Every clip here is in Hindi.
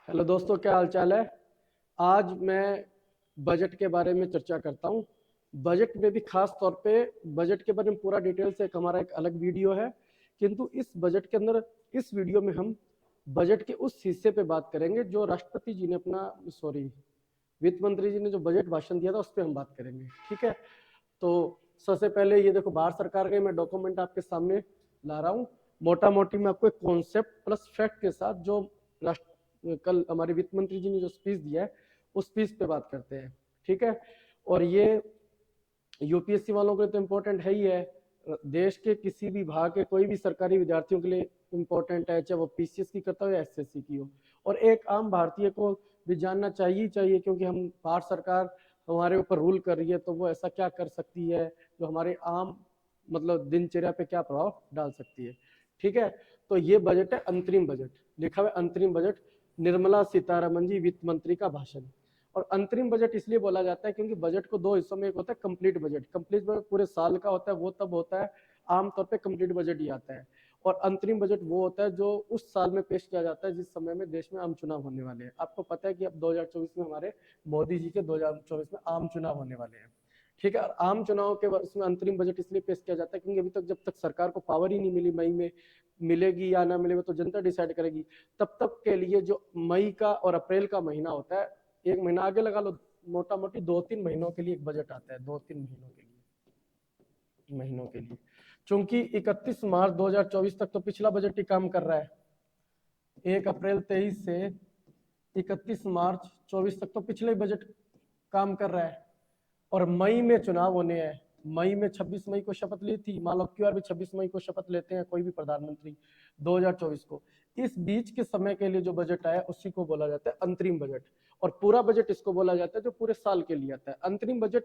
हेलो दोस्तों, क्या हाल चाल है। आज मैं बजट के बारे में चर्चा करता हूँ। बजट में भी खास तौर पे बजट के बारे में पूरा डिटेल से एक हमारा एक अलग वीडियो है, किंतु इस बजट के अंदर इस वीडियो में हम बजट के उस हिस्से पे बात करेंगे जो राष्ट्रपति जी ने अपना सॉरी वित्त मंत्री जी ने जो बजट भाषण दिया था उस पर हम बात करेंगे। ठीक है, तो सबसे पहले ये देखो, भारत सरकार का मैं डॉक्यूमेंट आपके सामने ला रहा हूँ। मोटा मोटी मैं आपको एक कॉन्सेप्ट प्लस फैक्ट के साथ जो कल हमारे वित्त मंत्री जी ने जो स्पीच दिया है उस स्पीच पे बात करते हैं। ठीक है, और ये यूपीएससी वालों के लिए तो इम्पोर्टेंट है ही है, देश के किसी भी भाग के कोई भी सरकारी विद्यार्थियों के लिए इम्पोर्टेंट है, चाहे वो पीसीएस की करता हो या एसएससी की हो। और एक आम भारतीय को भी जानना चाहिए चाहिए, क्योंकि हम भारत सरकार हमारे ऊपर रूल कर रही है, तो वो ऐसा क्या कर सकती है जो हमारे आम मतलब दिनचर्या पे क्या प्रभाव डाल सकती है। ठीक है, तो ये बजट है अंतरिम बजट, लिखा हुआ अंतरिम बजट, निर्मला सीतारमन जी वित्त मंत्री का भाषण। और अंतरिम बजट इसलिए बोला जाता है क्योंकि बजट को दो हिस्सों में, एक होता है कंप्लीट बजट, कंप्लीट बजट पूरे साल का होता है, वो तब होता है आमतौर पे कंप्लीट बजट ही आता है। और अंतरिम बजट वो होता है जो उस साल में पेश किया जाता है जिस समय में देश में आम चुनाव होने वाले हैं। आपको पता है कि अब 2024 में हमारे मोदी जी के 2024 में आम चुनाव होने वाले हैं। ठीक है, और आम चुनाव के उसमें अंतरिम बजट इसलिए पेश किया जाता है क्योंकि अभी तक जब तक सरकार को पावर ही नहीं मिली, मई में मिलेगी या ना मिलेगी तो जनता डिसाइड करेगी, तब तक के लिए जो मई का और अप्रैल का महीना होता है, एक महीना आगे लगा लो, मोटा मोटी 2-3 महीनों के लिए एक बजट आता है, 2-3 महीनों के लिए चूंकि 31 मार्च 2024 तक तो पिछला बजट ही काम कर रहा है, 1 अप्रैल 23 से 31 मार्च 24 तक तो पिछले बजट काम कर रहा है। और मई में चुनाव होने हैं, मई में 26 मई को शपथ ली थी, मान लो क्यों भी 26 मई को शपथ लेते हैं कोई भी प्रधानमंत्री 2024 को। इस बीच के समय के लिए जो बजट आया उसी को बोला जाता है अंतरिम बजट। और पूरा बजट इसको बोला जाता है जो पूरे साल के लिए आता है। अंतरिम बजट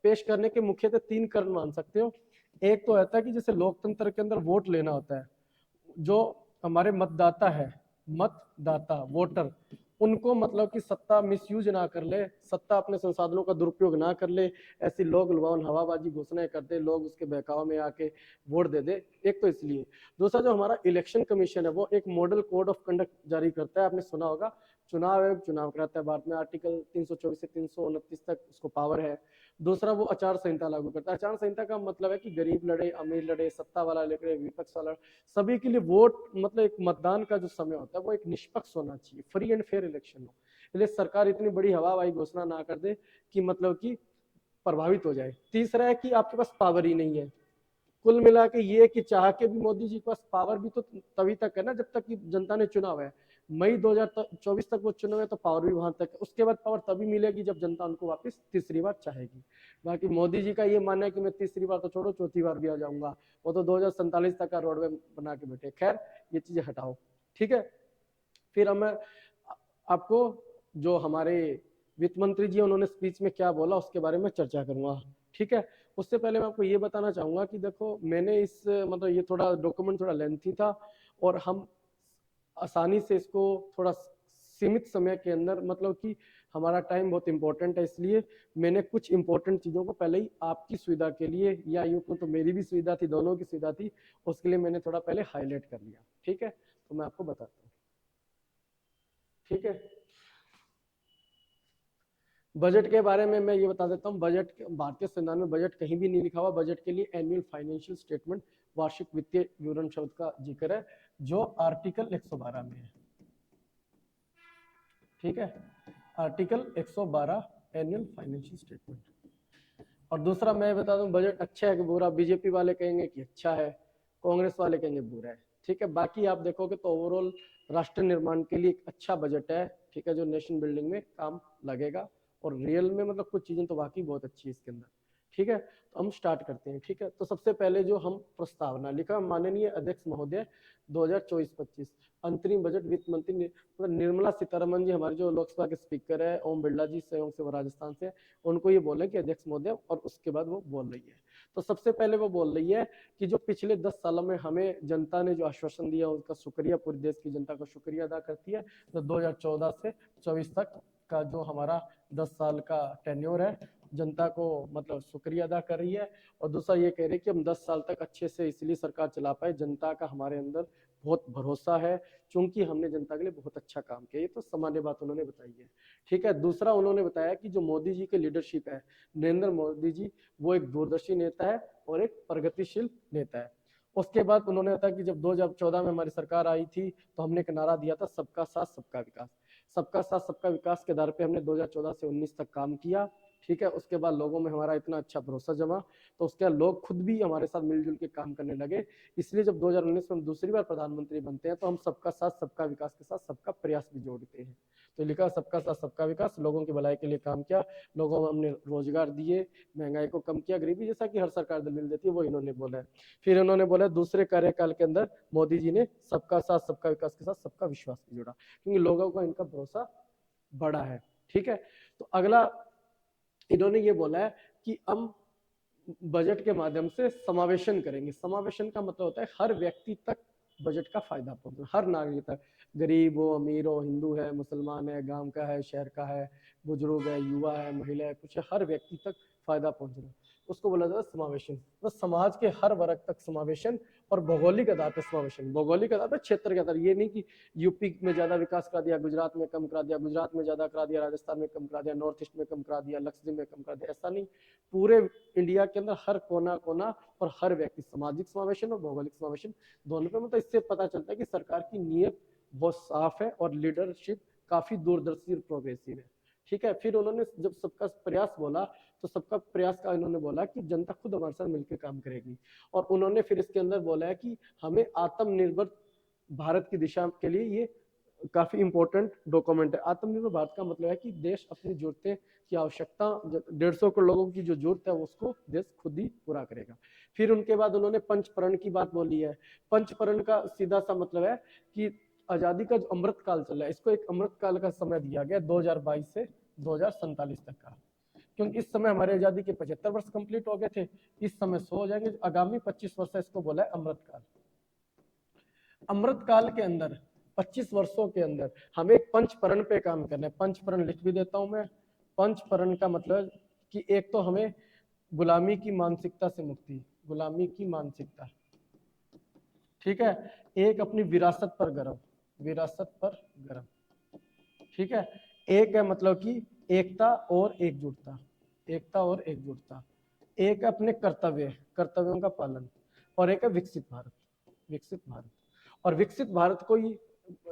पेश करने के मुख्यतः 3 कारण मान सकते हो। एक तो होता है कि जैसे लोकतंत्र के अंदर वोट लेना होता है, जो हमारे मतदाता है, मतदाता वोटर, उनको मतलब कि सत्ता मिसयूज ना कर ले, सत्ता अपने संसाधनों का दुरुपयोग ना कर ले, ऐसी लोग लुभावन हवाबाजी घोषणाएं कर दे, लोग उसके बहकाव में आके वोट दे दे। एक तो इसलिए। दूसरा, जो हमारा इलेक्शन कमीशन है वो एक मॉडल कोड ऑफ कंडक्ट जारी करता है, आपने सुना होगा, चुनाव आयोग चुनाव कराता है भारत में, आर्टिकल 324 से 329 तक उसको पावर है। दूसरा, वो आचार संहिता लागू करता है। आचार संहिता का मतलब है कि गरीब लड़े, अमीर लड़े, सत्ता वाला लड़े, विपक्ष वाला, सभी के लिए वोट मतलब एक मतदान का जो समय होता है वो एक निष्पक्ष होना चाहिए, फ्री एंड फेयर इलेक्शन हो। इसलिए सरकार इतनी बड़ी हवाबाजी घोषणा ना कर दे कि मतलब कि प्रभावित हो जाए। तीसरा है कि आपके पास पावर ही नहीं है। कुल मिला के ये कि चाह के भी मोदी जी के पास पावर भी तो तभी तक है ना जब तक कि जनता ने चुनाव है। मई 2024 तक वो चुनाव है तो पावर भी वहां तक है, उसके बाद पावर तभी मिलेगी जब जनता उनको वापस तीसरी बार चाहेगी। बाकी मोदी जी का ये मानना है कि मैं तीसरी बार तो छोड़ो, चौथी बार भी आ जाऊंगा, वो तो 2047 तक का रोडमैप बना के बैठे। खैर, ये चीजें हटाओ। ठीक है, फिर हम आपको जो हमारे वित्त मंत्री जी उन्होंने स्पीच में क्या बोला उसके बारे में चर्चा करूंगा। ठीक है, उससे पहले मैं आपको ये बताना चाहूंगा कि देखो, मैंने इस मतलब ये थोड़ा डॉक्यूमेंट थोड़ा लेंथी था और हम आसानी से इसको थोड़ा सीमित समय के अंदर, मतलब कि हमारा टाइम बहुत इंपॉर्टेंट है, इसलिए मैंने कुछ इंपॉर्टेंट चीज़ों को पहले ही आपकी सुविधा के लिए, या यूँ तो मेरी भी सुविधा थी, दोनों की सुविधा थी, उसके लिए मैंने थोड़ा पहले हाईलाइट कर लिया। ठीक है, तो मैं आपको बताता हूँ। ठीक है, बजट के बारे में मैं ये बता देता हूँ। बजट, भारतीय संविधान में बजट कहीं भी नहीं लिखा हुआ। बजट के लिए एनुअल फाइनेंशियल स्टेटमेंट, वार्षिक वित्तीय विवरण शब्द का जिक्र है, जो आर्टिकल 112 में है। ठीक है, आर्टिकल 112 एनुअल फाइनेंशियल स्टेटमेंट। और दूसरा मैं बता दूं, बजट अच्छा है कि बुरा, बीजेपी वाले कहेंगे कि अच्छा है, कांग्रेस वाले कहेंगे बुरा है। ठीक है, बाकी आप देखोगे तो ओवरऑल राष्ट्र निर्माण के लिए एक अच्छा बजट है। ठीक है, जो नेशन बिल्डिंग में काम लगेगा, और रियल में मतलब कुछ चीजें तो वाकई बहुत अच्छी है इसके अंदर। ठीक है, तो हम स्टार्ट करते हैं। ठीक है, तो सबसे पहले जो हम प्रस्तावना लिखा, माननीय अध्यक्ष महोदय 2024-25 अंतरिम बजट वित्त मंत्री निर्मला सीतारमन जी, हमारे जो लोकसभा के स्पीकर है ओम बिरला जी, संयोग से वो राजस्थान से, उनको ये बोले कि अध्यक्ष महोदय, और उसके बाद वो बोल रही है। तो सबसे पहले वो बोल रही है कि जो पिछले 10 सालों में हमें जनता ने जो आश्वासन दिया उसका शुक्रिया, पूरी देश की जनता का शुक्रिया अदा करती है। तो 2014 से 24 तक का जो हमारा 10 साल का टेन्योर है, जनता को मतलब शुक्रिया अदा कर रही है। और दूसरा ये कह रही है कि हम 10 साल तक अच्छे से इसलिए सरकार चला पाए, जनता का हमारे अंदर बहुत भरोसा है, क्योंकि हमने जनता के लिए बहुत अच्छा काम किया। ये तो सामान्य बात उन्होंने बताई है। ठीक है, दूसरा उन्होंने बताया कि जो मोदी जी की लीडरशिप है, नरेंद्र मोदी जी, वो एक दूरदर्शी नेता है और एक प्रगतिशील नेता है। उसके बाद उन्होंने बताया कि जब 2014 में हमारी सरकार आई थी तो हमने एक नारा दिया था, सबका साथ सबका विकास। सबका साथ सबका विकास के आधार पे हमने 2014 से 19 तक काम किया। ठीक है, उसके बाद लोगों में हमारा इतना अच्छा भरोसा जमा, तो उसके बाद लोग खुद भी हमारे साथ मिलजुल के काम करने लगे। इसलिए जब 2019 में हम दूसरी बार प्रधानमंत्री बनते हैं तो हम सबका साथ सबका विकास के साथ सबका प्रयास भी जोड़ते हैं। तो लिखा सबका साथ सबका विकास, लोगों की भलाई के लिए काम किया, लोगों को हमने रोजगार दिए, महंगाई को कम किया, गरीबी जैसा कि हर सरकार मिल देती है वो इन्होंने बोला है। फिर इन्होंने बोला दूसरे कार्यकाल के अंदर मोदी जी ने सबका साथ सबका विकास के साथ सबका विश्वास भी जोड़ा, क्योंकि लोगों का इनका भरोसा बड़ा है। ठीक है, तो अगला इन्होंने ये बोला है कि हम बजट के माध्यम से समावेशन करेंगे। समावेशन का मतलब होता है हर व्यक्ति तक बजट का फायदा पहुंचे, हर नागरिक तक, गरीब हो, अमीर हो, हिंदू है, मुसलमान है, गांव का है, शहर का है, बुजुर्ग है, युवा है, महिला है, कुछ है, हर व्यक्ति तक फायदा पहुंचना, उसको बोला जाता है समावेशन। तो समाज के हर वर्ग तक समावेशन और भौगोलिक आधार पर समावेशन। भौगोलिक आधार पर, क्षेत्र के आधार, ये नहीं कि यूपी में ज्यादा विकास करा दिया, गुजरात में कम करा दिया, गुजरात में ज्यादा करा दिया, राजस्थान में कम करा दिया, नॉर्थ ईस्ट में कम करा दिया, लक्षद्वीप में कम करा दिया, ऐसा नहीं। पूरे इंडिया के अंदर हर कोना कोना और हर व्यक्ति, सामाजिक समावेशन और भौगोलिक समावेशन दोनों पे। मतलब इससे पता चलता है कि सरकार की नीयत बहुत साफ है और लीडरशिप काफी दूरदर्शी और प्रोग्रेसिव है। ठीक है, फिर उन्होंने जब सबका प्रयास बोला तो सबका प्रयास का इन्होंने बोला कि जनता खुद हमारे साथ मिलकर काम करेगी। और उन्होंने फिर इसके अंदर बोला है कि हमें आत्मनिर्भर भारत की दिशा के लिए ये काफी इंपॉर्टेंट डॉक्यूमेंट है। आत्मनिर्भर भारत का मतलब है कि देश अपनी जरूरतें की आवश्यकता, 150 करोड़ लोगों की जो जरूरत है उसको देश खुद ही पूरा करेगा। फिर उनके बाद उन्होंने पंचपरण की बात बोली है। पंचपरण का सीधा सा मतलब है कि आजादी का जो अमृत काल चल रहा है, इसको एक अमृत काल का समय दिया गया 2022 से 2047 तक का, क्योंकि इस समय हमारी आजादी के 75 वर्ष कंप्लीट हो गए थे, इस समय 100 हो जाएंगे, आगामी 25 वर्ष है, इसको बोला है अमृत काल। अमृत काल के अंदर 25 वर्षों के अंदर हमें पंचपरण पे काम करना है। पंचपरण लिख भी देता हूं मैं। पंचपरण का मतलब कि एक तो हमें गुलामी की मानसिकता से मुक्ति, गुलामी की मानसिकता, ठीक है, एक अपनी विरासत पर गर्व, विरासत पर गर्व, ठीक है, एक है मतलब कि एकता और एकजुटता, एकता और एकजुटता, एक अपने कर्तव्य, कर्तव्यों का पालन, और एक है विकसित भारत, विकसित भारत। और विकसित भारत को ही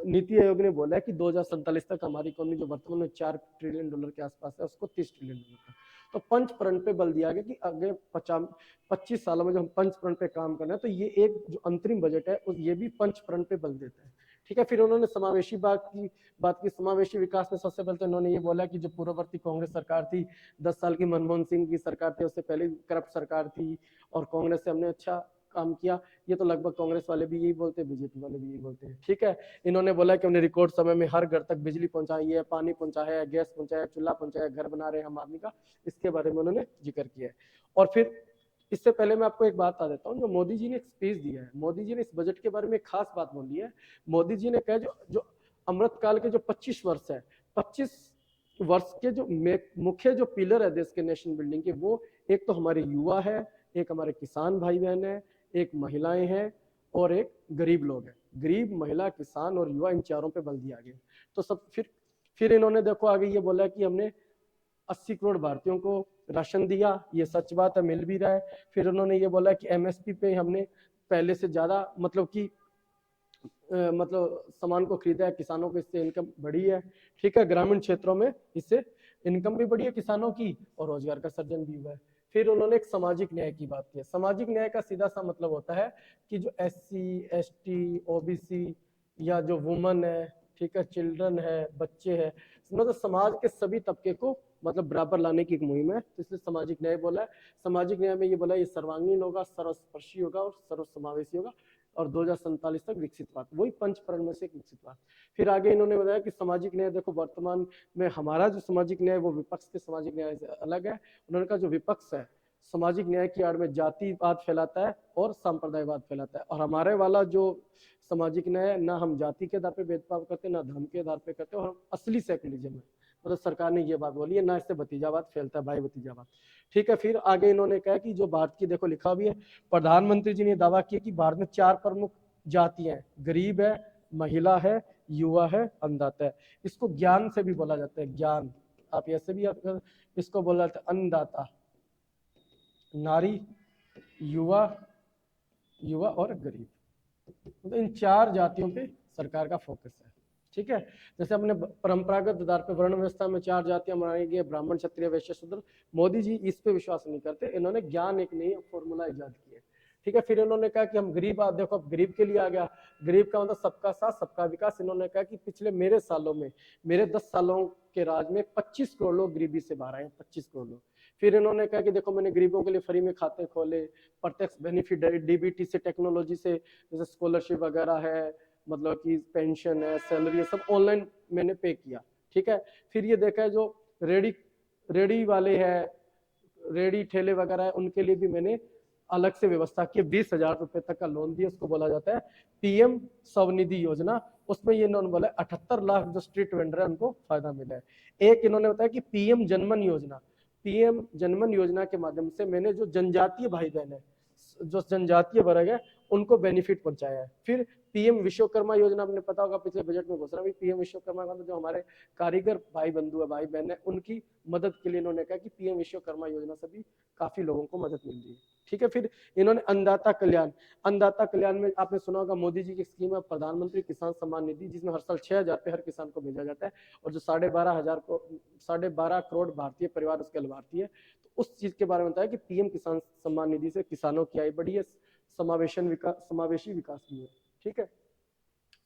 नीति आयोग ने बोला है कि 2047 तक हमारी इकोनॉमी जो वर्तमान में $4 ट्रिलियन के आसपास है, उसको $30 ट्रिलियन का। तो पंचपरण पे बल दिया गया कि अगले 25 सालों में जो हम पंचपरण पे काम कर रहे हैं, तो ये एक जो अंतरिम बजट है ये भी पंचपरण पे बल देता है। ठीक है, फिर उन्होंने समावेशी बात की। समावेशी विकास में सबसे पहले तो उन्होंने ये बोला कि जो पूर्ववर्ती कांग्रेस सरकार थी, 10 साल की मनमोहन सिंह की सरकार थी, उससे पहले करप्ट सरकार थी, और कांग्रेस से हमने अच्छा काम किया। ये तो लगभग कांग्रेस वाले भी यही बोलते हैं, बीजेपी वाले भी यही बोलते हैं। ठीक है, इन्होंने बोला कि हमने रिकॉर्ड समय में हर घर तक बिजली पहुंचाई है, पानी पहुंचाया है, गैस पहुंचाया, चूल्हा पहुंचाया, घर बना रहे हैं हम आदमी का, इसके बारे में उन्होंने जिक्र किया है। और फिर इससे पहले मैं आपको एक बात बता देता हूँ, जो मोदी जी ने एक स्पीच दिया है, मोदी जी ने इस बजट के बारे में एक खास बात बोली है। मोदी जी ने कहा जो अमृत काल के जो 25 वर्ष है, 25 वर्ष के जो मुख्य जो पिलर है देश के नेशन बिल्डिंग के, वो एक तो हमारे युवा है, एक हमारे किसान भाई बहन है, एक महिलाएं हैं, और एक गरीब लोग हैं। गरीब, महिला, किसान और युवा, इन चारों पे बल दिया गया। तो सब फिर इन्होंने देखो आगे ये बोला कि हमने 80 करोड़ भारतीयों को राशन दिया, ये सच बात है, मिल भी रहा है। फिर उन्होंने ये बोला कि एमएसपी पे हमने पहले से ज्यादा मतलब कि मतलब सामान को खरीदा है, किसानों को इससे इनकम बढ़ी है। ठीक है, ग्रामीण क्षेत्रों में इससे इनकम भी बढ़ी है किसानों की, और रोजगार का सृजन भी हुआ है। फिर उन्होंने एक सामाजिक न्याय की बात की है। सामाजिक न्याय का सीधा सा मतलब होता है कि जो SC ST OBC या जो वुमन है, ठीक है, चिल्ड्रन है, बच्चे हैं, मतलब समाज के सभी तबके को मतलब बराबर लाने की एक मुहिम है, तो इसलिए सामाजिक न्याय बोला है। सामाजिक न्याय में ये बोला ये सर्वांगीण होगा, सर्वस्पर्शी होगा और सर्वसमावेशी होगा, और 2047 तक विकसित भारत, वही पंचपरण में से एक विकसित भारत। फिर आगे इन्होंने बताया कि सामाजिक न्याय, देखो वर्तमान में हमारा जो सामाजिक न्याय वो विपक्ष के सामाजिक न्याय से अलग है। उन्होंने कहा जो विपक्ष है सामाजिक न्याय की आड़ में जातिवाद फैलाता है और सांप्रदायवाद फैलाता है, और हमारे वाला जो सामाजिक न्याय, ना हम जाति के आधार पर भेदभाव करते, ना धर्म के आधार पर करते, और हम असली सेकुलरिज्म है। मतलब सरकार ने ये बात बोली है, ना इससे भतीजावाद फैलता है, भाई भतीजावाद। ठीक है, फिर आगे इन्होंने कहा कि जो भारत की, देखो लिखा भी है, प्रधानमंत्री जी ने दावा किया कि भारत में 4 प्रमुख जातियां हैं, गरीब है, महिला है, युवा है, अन्नदाता है। इसको ज्ञान से भी बोला जाता है, ज्ञान, आप ऐसे भी आप इसको बोला जाता है अन्नदाता, नारी, युवा, युवा और गरीब। तो इन 4 जातियों पे सरकार का फोकस है, ठीक है। जैसे अपने परंपरागत आधार पर वर्ण व्यवस्था में 4 जातियां बनाई गई, ब्राह्मण, क्षत्रिय, वैश्य, शूद्र। मोदी जी इस पे विश्वास नहीं करते, इन्होंने ज्ञान एक नई फॉर्मूला इजाद किया है, ठीक है। फिर इन्होंने कहा कि हम गरीब, आप देखो अब गरीब के लिए आ गया, गरीब का मतलब सबका साथ सबका विकास। इन्होंने कहा कि पिछले मेरे सालों में, मेरे 10 सालों के राज में 25 करोड़ लोग गरीबी से बाहर आए, 25 करोड़ लोग। फिर इन्होंने कहा कि देखो मैंने गरीबों के लिए फ्री में खाते खोले, प्रत्यक्ष बेनिफिट डीबीटी से, टेक्नोलॉजी से, जैसे स्कॉलरशिप वगैरह है, मतलब कि पेंशन है, सैलरी, सब ऑनलाइन मैंने पे किया, ठीक है। फिर ये देखा है जो रेडी वाले हैं, रेडी ठेले वगैरह है, उनके लिए भी मैंने अलग से व्यवस्था की, 20,000 रुपए तक का लोन दिया, उसको बोला जाता है पीएम स्वनिधि योजना। उसमें ये इन्होंने बोला 78 लाख जो स्ट्रीट वेंडर है उनको फायदा मिला है। एक इन्होंने बताया कि पीएम जनमन योजना, पीएम जनमन योजना के माध्यम से मैंने जो जनजातीय भाई बहन है, जो जनजातीय वर्ग है, उनको बेनिफिट पहुंचाया है। फिर पीएम विश्वकर्मा योजना, आपने पता होगा पिछले बजट में घोषणा हुई, पीएम विश्वकर्मा का जो हमारे कारीगर भाई बंधु है, भाई बहन है, उनकी मदद के लिए इन्होंने कहा कि पीएम विश्वकर्मा योजना से भी काफी लोगों को मदद मिल रही है, ठीक है। फिर इन्होंने अन्नदाता कल्याण, अन्नदाता कल्याण में आपने सुना होगा मोदी जी की स्कीम है प्रधानमंत्री किसान सम्मान निधि, जिसमें हर साल 6,000 रुपये हर किसान को भेजा जाता है, और जो 12.5 करोड़ भारतीय परिवार उसके लाभार्थी है। तो उस चीज के बारे में बताया कि पीएम किसान सम्मान निधि से किसानों की आय बढ़ी है, समावेशी विकास भी है, ठीक है।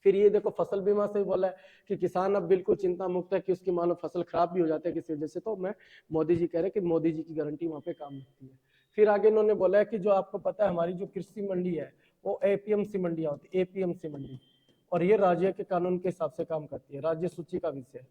फिर ये देखो फसल बीमा से भी बोला है कि किसान अब बिल्कुल चिंता मुक्त है कि उसकी मान लो फसल खराब भी हो जाती है किसी वजह से, तो मैं मोदी जी कह रहे हैं कि मोदी जी की गारंटी वहां पे काम लगती है। फिर आगे इन्होंने बोला है कि जो आपको पता है हमारी जो कृषि मंडी है वो एपीएमसी मंडियां होती है, एपीएमसी मंडी, और ये राज्य के कानून के हिसाब से काम करती है, राज्य सूची का विषय।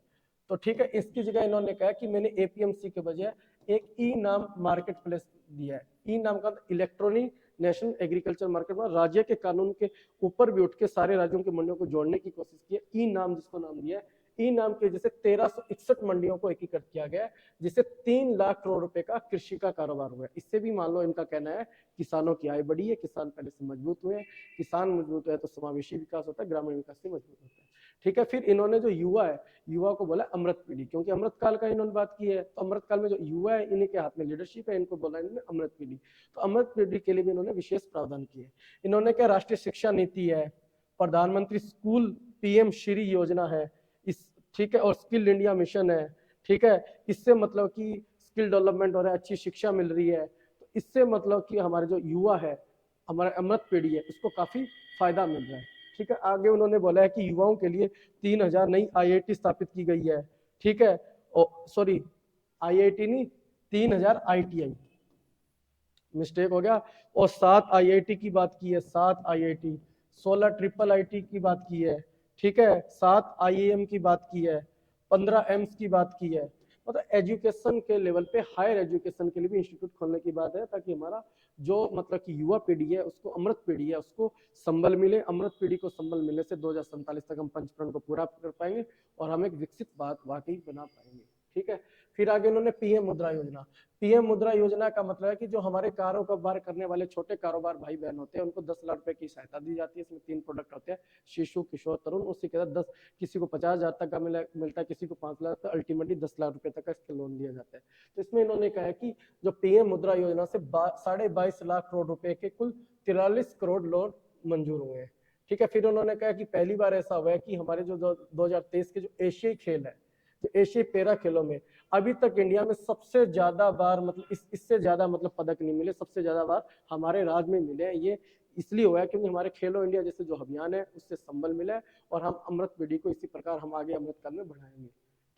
तो ठीक है, इसकी जगह इन्होंने कहा कि मैंने एपीएमसी के बजाय एक ई नाम मार्केट प्लेस दिया है। ई नाम का इलेक्ट्रॉनिक नेशनल एग्रीकल्चर मार्केट में राज्य के कानून के ऊपर भी उठ के सारे राज्यों की मंडियों को जोड़ने की कोशिश की है। ई नाम जिसको नाम दिया है, ई नाम की वजह से 1361 मंडियों को एकीकृत किया गया है, जिससे 3 लाख करोड़ रुपए का कृषि का कारोबार हुआ है। इससे भी मान लो इनका कहना है किसानों की आय बढ़ी है, किसान पहले से मजबूत हुए हैं, किसान मजबूत है तो समावेशी विकास होता है, ग्रामीण विकास से मजबूत होता है, ठीक है। फिर इन्होंने जो युवा है, युवा को बोला अमृत पीढ़ी, क्योंकि अमृत काल का इन्होंने बात की है, तो अमृत काल में जो युवा है इन्हीं के हाथ में लीडरशिप है, इनको बोला इन्होंने अमृत पीढ़ी। तो अमृत पीढ़ी के लिए भी इन्होंने विशेष प्रावधान किए। इन्होंने क्या राष्ट्रीय शिक्षा नीति है, प्रधानमंत्री स्कूल पीएम श्री योजना है, इस ठीक है, और स्किल इंडिया मिशन है, ठीक है। इससे मतलब कि स्किल डेवलपमेंट हो रहा है, अच्छी शिक्षा मिल रही है, तो इससे मतलब कि हमारे जो युवा है, हमारे अमृत पीढ़ी है, उसको काफी फायदा मिल रहा है, ठीक है। आगे उन्होंने बोला है कि युवाओं के लिए 3,000 नई आईआईटी स्थापित की गई है, ठीक है। सॉरी, आईआईटी नहीं, 3,000 आईटीआई, मिस्टेक हो गया, और 7 आईआईटी की बात की है, 7 आईआईटी, 16 ट्रिपल आईटी की बात की है, ठीक है, 7 आईएएम की बात की है, 15 एम्स की बात की है। मतलब एजुकेशन के लेवल पे हायर एजुकेशन के लिए भी इंस्टीट्यूट खोलने की बात है, ताकि हमारा जो मतलब कि युवा पीढ़ी है उसको, अमृत पीढ़ी है उसको संबल मिले। अमृत पीढ़ी को संबल मिलने से 2047 तक हम पंचप्रण को पूरा कर पाएंगे और हम एक विकसित बात वाकई बना पाएंगे, ठीक है। फिर आगे उन्होंने पीएम मुद्रा योजना, पीएम मुद्रा योजना का मतलब है कि जो हमारे कारोबार करने वाले छोटे कारोबार भाई बहन होते हैं उनको 10 लाख रुपए की सहायता दी जाती है। इसमें 3 प्रोडक्ट होते हैं, शिशु, किशोर, तरुण। उसी के साथ 10, किसी को 50,000 तक का मिलता है, किसी को 5 लाख, अल्टीमेटली 10 लाख रुपए तक का इसके लोन दिया जाता है। तो इसमें इन्होंने कहा है कि जो पीएम मुद्रा योजना से 22.5 लाख करोड़ रुपए के कुल 43 करोड़ लोन मंजूर हुए हैं, ठीक है। फिर उन्होंने कहा कि पहली बार ऐसा हुआ है कि हमारे जो 2023 के जो एशियाई खेल है, तो एशियाई पैरा खेलों में अभी तक इंडिया में सबसे ज्यादा बार, मतलब इससे ज्यादा मतलब पदक नहीं मिले, सबसे ज्यादा बार हमारे राज्य में मिले हैं। ये इसलिए हुआ है क्योंकि हमारे खेलो इंडिया जैसे जो अभियान है उससे संबल मिला है, और हम अमृत पीढ़ी को इसी प्रकार हम आगे अमृत काल में बढ़ाएंगे,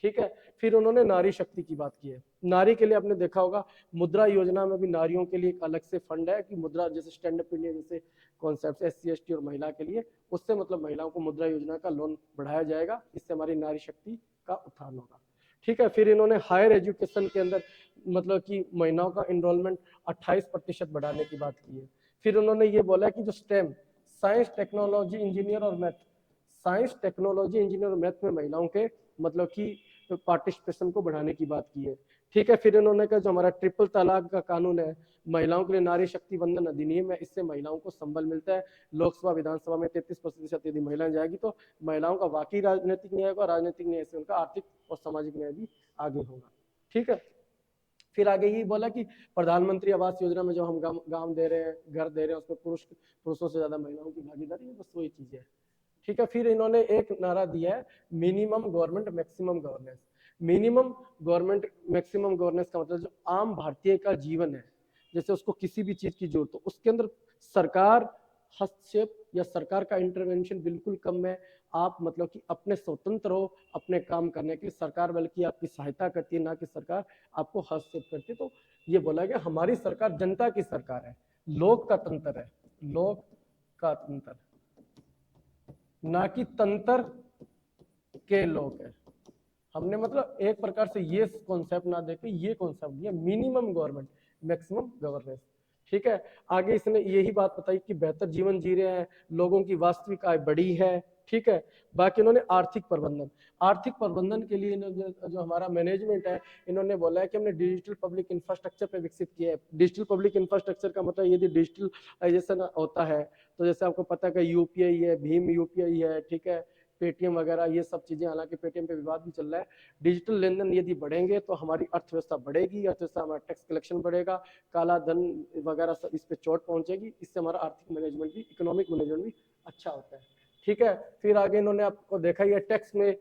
ठीक है। फिर उन्होंने नारी शक्ति की बात की है। नारी के लिए आपने देखा होगा मुद्रा योजना में भी नारियों के लिए एक अलग से फंड है कि मुद्रा, जैसे स्टैंड अप इंडिया जैसे कॉन्सेप्ट SC ST और महिला के लिए, उससे मतलब महिलाओं को मुद्रा योजना का लोन बढ़ाया जाएगा, इससे हमारी नारी शक्ति का उत्थान होगा, ठीक है। फिर इन्होंने हायर एजुकेशन के अंदर मतलब कि महिलाओं का एनरोलमेंट 28% बढ़ाने की बात की है। फिर उन्होंने ये बोला कि जो स्टेम, साइंस टेक्नोलॉजी इंजीनियर और मैथ, साइंस टेक्नोलॉजी इंजीनियर और मैथ में महिलाओं के मतलब कि पार्टिसिपेशन को बढ़ाने की बात की है। ठीक है, फिर इन्होंने कहा जो हमारा ट्रिपल तलाक का कानून है, महिलाओं के लिए नारी शक्ति बंधन अधिनियम है, इससे महिलाओं को संबल मिलता है। लोकसभा विधानसभा में 33% यदि महिलाएं जाएगी तो महिलाओं का वाकई राजनीतिक न्याय होगा, राजनीतिक न्याय से उनका आर्थिक और सामाजिक न्याय भी आगे होगा। ठीक है, फिर आगे ही बोला कि प्रधानमंत्री आवास योजना में जो हम गांव दे रहे हैं, घर दे रहे हैं, उसमें पुरुषों से ज्यादा महिलाओं की भागीदारी है, बस वही चीज है। ठीक है, फिर इन्होंने एक नारा दिया है, minimum government maximum governance. Minimum government maximum governance का मतलब जो आम भारतीय का जीवन है, जैसे उसको किसी भी चीज की जरूरत हो, उसके अंदर सरकार हस्तक्षेप या सरकार का इंटरवेंशन बिल्कुल कम है। आप मतलब कि अपने स्वतंत्र हो अपने काम करने के लिए, सरकार बल्कि आपकी सहायता करती है, ना कि सरकार आपको हस्तक्षेप करती है। तो ये बोला गया हमारी सरकार जनता की सरकार है, लोक का तंत्र है, लोक का तंत्र, ना कि तंत्र के लोग है। हमने मतलब एक प्रकार से ये कॉन्सेप्ट ना देके ये कॉन्सेप्ट दिया, मिनिमम गवर्नमेंट मैक्सिमम गवर्नेंस। ठीक है, आगे इसने यही बात बताई कि बेहतर जीवन जी रहे हैं, लोगों की वास्तविक आय बढ़ी है। ठीक है, बाकी इन्होंने आर्थिक प्रबंधन के लिए जो हमारा मैनेजमेंट है, इन्होंने बोला है कि हमने डिजिटल पब्लिक इंफ्रास्ट्रक्चर पे विकसित किया है। डिजिटल पब्लिक इंफ्रास्ट्रक्चर का मतलब यदि डिजिटलाइजेशन होता है तो जैसे आपको पता है कि यूपीआई है, भीम यूपीआई है, ठीक है, पेटीएम वगैरह, ये सब चीजें, हालांकि पेटीएम पे विवाद भी चल रहा है। डिजिटल लेन देन यदि बढ़ेंगे तो हमारी अर्थव्यवस्था बढ़ेगी, अर्थव्यवस्था, हमारा टैक्स कलेक्शन बढ़ेगा, काला धन वगैरह सब इस पे चोट पहुंचेगी, इससे हमारा आर्थिक मैनेजमेंट भी, इकोनॉमिक मैनेजमेंट भी अच्छा होता है। ठीक है, फिर आगे इन्होंने आपको देखा ही है, टैक्स में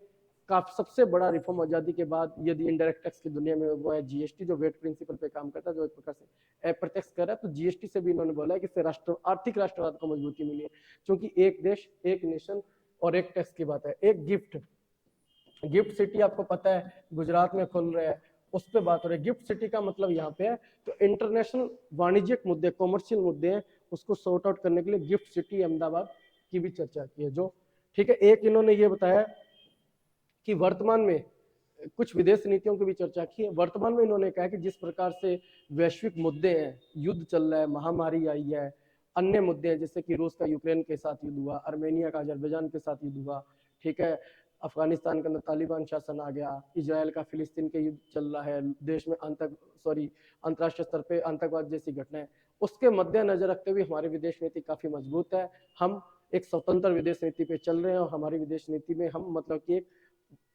काफी सबसे बड़ा रिफॉर्म आजादी के बाद यदि इनडायरेक्ट टैक्स की दुनिया में वो है जीएसटी, जो वेट प्रिंसिपल पे काम करता है, जो एक प्रकार से अप्रत्यक्ष कर रहा है। तो जीएसटी से भी इन्होंने बोला है कि इससे आर्थिक राष्ट्रवाद को मजबूती मिली है, क्योंकि एक देश एक नेशन और एक टैक्स की बात है। एक गिफ्ट सिटी आपको पता है गुजरात में खुल रहा है, उस पर बात हो रही है। गिफ्ट सिटी का मतलब यहाँ पे है तो इंटरनेशनल वाणिज्यिक मुद्दे, कॉमर्शियल मुद्दे हैं, उसको सॉर्ट आउट करने के लिए गिफ्ट सिटी अहमदाबाद की भी चर्चा की है जो। ठीक है, एक इन्होंने ये बताया कि वर्तमान में कुछ विदेश नीतियों की भी चर्चा की है। वर्तमान में इन्होंने कहा कि जिस प्रकार से वैश्विक मुद्दे हैं, युद्ध चल रहा है, महामारी आई है, अन्य मुद्दे हैं, जैसे कि रूस का यूक्रेन के साथ युद्ध हुआ, अर्मेनिया का अजरबैजान के साथ युद्ध हुआ, ठीक है, अफगानिस्तान के अंदर तालिबान शासन आ गया, इजराइल का फिलिस्तीन के युद्ध चल रहा है, देश में अंतर्राष्ट्रीय स्तर पे आतंकवाद जैसी घटनाएं, उसके मद्देनजर रखते हुए हमारी विदेश नीति काफी मजबूत है। हम एक स्वतंत्र विदेश नीति पे चल रहे हैं और हमारी विदेश नीति में हम मतलब कि एक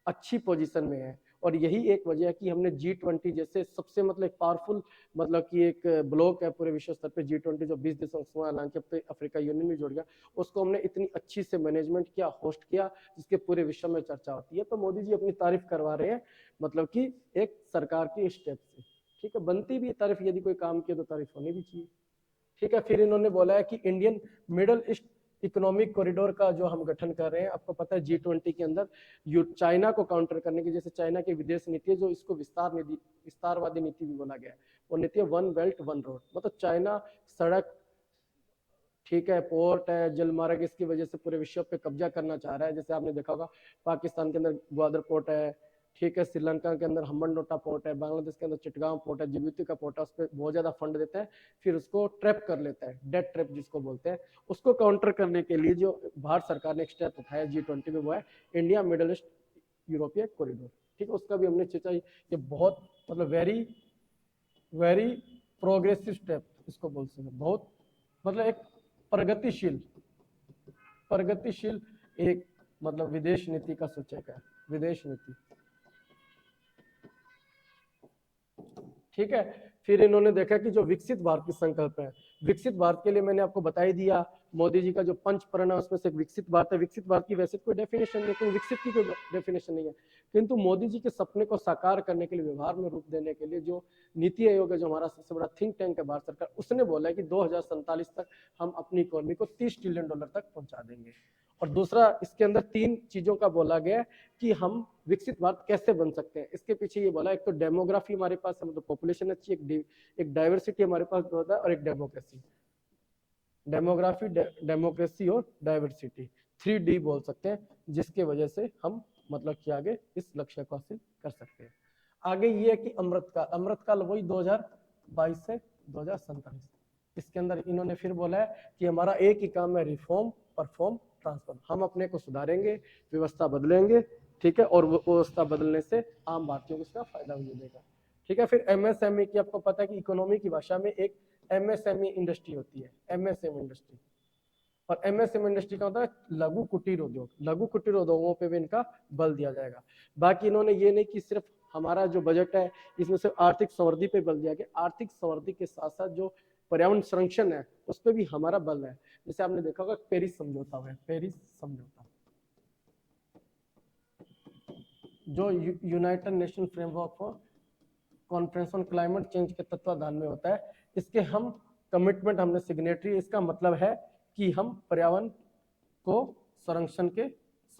अच्छी पोजीशन में है। और यही एक वजह है कि हमने G20 जैसे सबसे मतलब एक पावरफुल मतलब कि एक ब्लॉक है पूरे विश्व स्तर पे, G20 जो 20 देशों का हालांकि अब तो अफ्रीका यूनियन भी जुड़ गया, उसको हमने इतनी अच्छी से मैनेजमेंट किया, होस्ट किया, जिसके पूरे विश्व में चर्चा होती है। तो मोदी जी अपनी तारीफ करवा रहे हैं मतलब कि एक सरकार की स्टेप से। ठीक है, बनती भी तारीफ, यदि कोई काम किया तो तारीफ होनी भी चाहिए। ठीक है, फिर इन्होंने बोला है कि Indian middle east economic corridor का जो हम गठन कर रहे हैं, आपको पता है G20 के अंदर चाइना को काउंटर करने की, जैसे चाइना की विदेश नीति है जो इसको विस्तारवादी नीति भी बोला गया है, वो नीति है वन बेल्ट वन रोड। मतलब चाइना सड़क, ठीक है, पोर्ट है, जलमार्ग, इसकी वजह से पूरे विश्व पे कब्जा करना चाह रहा है। जैसे आपने देखा होगा पाकिस्तान के अंदर ग्वादर पोर्ट है, ठीक है, श्रीलंका के अंदर हम्बनटोटा पोर्ट है, बांग्लादेश के अंदर चिटगांव पोर्ट है, जिबूती का पोर्ट है, उस पर बहुत ज्यादा फंड देता है, फिर उसको ट्रैप कर लेता है, डेट ट्रैप जिसको बोलते हैं। उसको काउंटर करने के लिए जो भारत सरकार ने एक स्टेप उठाया G20 में, वो है इंडिया मिडल ईस्ट यूरोपीय कॉरिडोर। ठीक है, उसका भी हमने चर्चा, ये बहुत मतलब वेरी वेरी प्रोग्रेसिव स्टेप इसको बोल सकते हैं, बहुत मतलब एक प्रगतिशील एक मतलब विदेश नीति का सूचक है, विदेश नीति। ठीक है, फिर इन्होंने देखा कि जो विकसित भारत की संकल्प है, विकसित भारत के लिए मैंने आपको बता ही दिया, मोदी जी का जो पंच प्रण है उसमें से एक विकसित भारत है। विकसित भारत की वैसे कोई डेफिनेशन नहीं, कोई विकसित की कोई डेफिनेशन नहीं है, किंतु मोदी जी के सपने को साकार करने के लिए, व्यवहार में रूप देने के लिए जो नीति आयोग है, जो हमारा सबसे बड़ा थिंक टैंक है भारत सरकार, उसने बोला है कि 2047 तक हम अपनी इकोनॉमी को $30 ट्रिलियन तक पहुंचा देंगे। और दूसरा, इसके अंदर 3 चीजों का बोला गया कि हम विकसित भारत कैसे बन सकते हैं। इसके पीछे ये बोला, एक तो डेमोग्राफी हमारे पास है, मतलब पॉपुलेशन अच्छी, एक डाइवर्सिटी हमारे पास होता है, और एक डेमोक्रेसी, डेमोग्राफी, डेमोक्रेसी और डाइवर्सिटी, 3D बोल सकते हैं, जिसके वजह से हम मतलब कि आगे इस लक्ष्य को हासिल कर सकते हैं। आगे ये है कि अमृतकाल वही 2022 से 2047, इसके अंदर इन्होंने फिर बोला है कि हमारा एक ही काम है, रिफॉर्म, परफॉर्म, ट्रांसफॉर्म। हम अपने को सुधारेंगे, व्यवस्था बदलेंगे ठीक है, और वो व्यवस्था बदलने से आम भारतीयों को इसका फायदा भी मिलेगा। ठीक है, फिर एमएसएमई की आपको पता है कि इकोनॉमी की भाषा में एक एमएसएमई इंडस्ट्री होती है, एमएसएमई इंडस्ट्री। और एमएसएमई इंडस्ट्री का होता है लघु कुटीर उद्योग, लघु कुटीर उद्योगों पे भी इनका बल दिया जाएगा। बाकी इन्होंने ये नहीं कि सिर्फ हमारा जो बजट है इसमें सिर्फ आर्थिक संवृद्धि पे बल दिया गया, आर्थिक संवृद्धि के साथ साथ जो पर्यावरण संरक्षण है उस पर भी हमारा बल है। जैसे आपने देखा होगा पेरिस समझौता है, पेरिस समझौता जो United nation framework for conference on climate change के तत्वाधान में होता है, इसके हम कमिटमेंट, हमने सिग्नेटरी। इसका मतलब है कि हम पर्यावरण को संरक्षण के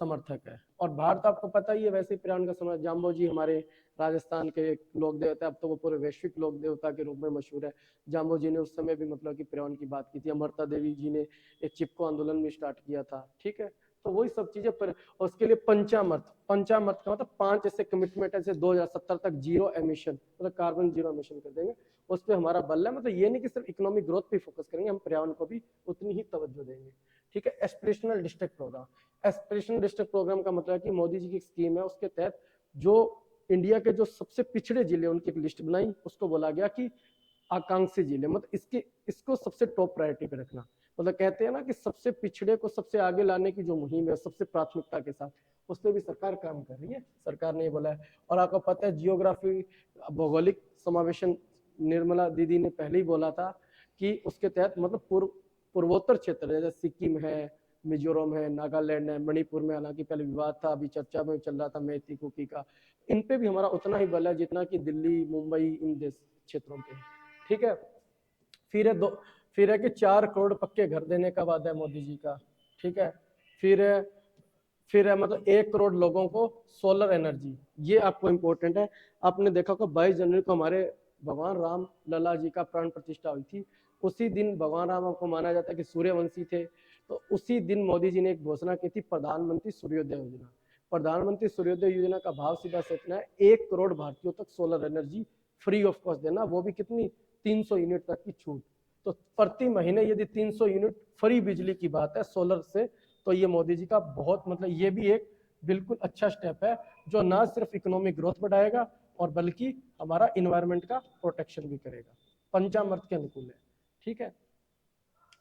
समर्थक है। और भारत आपको पता ही है वैसे ही पर्यावरण का समर्थक, जाम्बो जी हमारे राजस्थान के एक लोक देवता, अब तो वो पूरे वैश्विक लोक देवता के रूप में मशहूर है। जाम्बो जी ने उस समय भी मतलब कि पर्यावरण की बात की थी। अमृता देवी जी ने एक चिपको आंदोलन भी स्टार्ट किया था। ठीक है, तो वही सब चीजें पर उसके लिए पंचामर्थ, पंचामर्थ का मतलब 5 ऐसे कमिटमेंट है, जैसे 2070 तक जीरो एमिशन, मतलब कार्बन जीरो एमिशन कर देंगे, उस पर हमारा बल है। मतलब ये नहीं कि सिर्फ इकोनॉमिक ग्रोथ पे फोकस करेंगे, हम पर्यावरण को भी उतनी ही तवज्जो देंगे। ठीक है, aspirational district programme, aspirational district programme का मतलब है कि मोदी जी की स्कीम है, उसके तहत जो इंडिया के जो सबसे पिछड़े जिले उनकी एक लिस्ट बनाई, उसको बोला गया कि आकांक्षी जिले, मतलब इसको सबसे टॉप प्रायोरिटी पे रखना। मतलब कहते हैं ना कि सबसे पिछड़े को सबसे आगे लाने की जो मुहिम है सबसे प्राथमिकता के साथ, उस पर भी सरकार काम कर रही है, सरकार ने ये बोला है। और आपको पता है जियोग्राफी, भौगोलिक समावेशन, निर्मला दीदी ने पहले ही बोला था कि उसके तहत मतलब पूर्वोत्तर क्षेत्र जैसे सिक्किम है, मिजोरम है, नागालैंड है, मणिपुर में हालांकि पहले विवाद था, अभी चर्चा में चल रहा था मैती कुकी का, इन पे भी हमारा उतना ही बल है जितना कि दिल्ली, मुंबई, इन देश क्षेत्रों पे। ठीक है, फिर है कि 4 करोड़ पक्के घर देने का वादा है मोदी जी का। ठीक है, फिर है मतलब 1 करोड़ लोगों को सोलर एनर्जी, ये आपको इंपॉर्टेंट है। आपने देखा होगा 22 जनवरी को हमारे भगवान राम लला जी का प्राण प्रतिष्ठा हुई थी। उसी दिन भगवान राम आपको माना जाता है कि सूर्यवंशी थे, तो उसी दिन मोदी जी ने एक घोषणा की थी, प्रधानमंत्री सूर्योदय योजना। प्रधानमंत्री सूर्योदय योजना का भाव सीधा से इतना है, 1 करोड़ भारतीयों तक solar energy free of cost देना, वो भी कितनी, 300 यूनिट तक की छूट। तो प्रति महीने यदि 300 यूनिट फ्री बिजली की बात है सोलर से, तो ये मोदी जी का बहुत मतलब ये भी एक बिल्कुल अच्छा स्टेप है, जो ना सिर्फ इकोनॉमिक ग्रोथ बढ़ाएगा और बल्कि हमारा इन्वायरमेंट का प्रोटेक्शन भी करेगा, पंचामर्थ के अनुकूल है। ठीक है,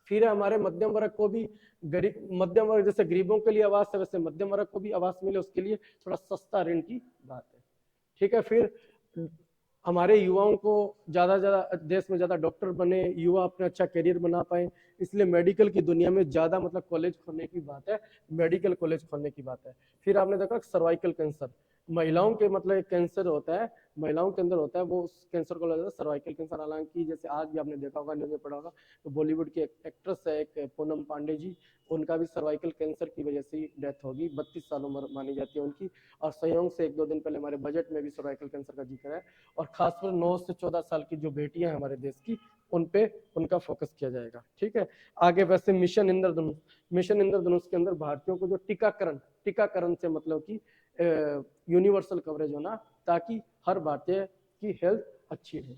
फिर हमारे मध्यम वर्ग को भी, गरीब मध्यम वर्ग जैसे गरीबों के लिए आवास है, वैसे मध्यम वर्ग को भी आवास मिले, उसके लिए थोड़ा सस्ता ऋण की बात है। ठीक है, फिर हमारे युवाओं को ज्यादा देश में ज्यादा डॉक्टर बने, युवा अपना अच्छा करियर बना पाए, इसलिए मेडिकल की दुनिया में ज्यादा मतलब कॉलेज खोलने की बात है, मेडिकल कॉलेज खोलने की बात है। फिर आपने देखा सर्वाइकल कैंसर, महिलाओं के मतलब एक कैंसर होता है, महिलाओं के अंदर होता है, वो उस कैंसर को लगता है सर्वाइकल कैंसर। हालांकि जैसे आज भी आपने देखा होगा, न्यूज में पढ़ा होगा, तो बॉलीवुड की एक एक्ट्रेस है एक पूनम पांडे जी, उनका भी सर्वाइकल कैंसर की वजह से डेथ होगी, 32 साल उम्र मानी जाती है उनकी। और संयोग से 1-2 दिन पहले हमारे बजट में भी सर्वाइकल कैंसर का जिक्र है, और खासकर 9 से 14 साल की जो बेटियां हैं हमारे देश की, उन पे उनका फोकस किया जाएगा। ठीक है, आगे वैसे मिशन इंद्रधनुष, मिशन इंद्रधनुष के अंदर भारतीयों को जो टीकाकरण से मतलब कि यूनिवर्सल कवरेज होना, ताकि हर भारतीय की हेल्थ अच्छी रहे।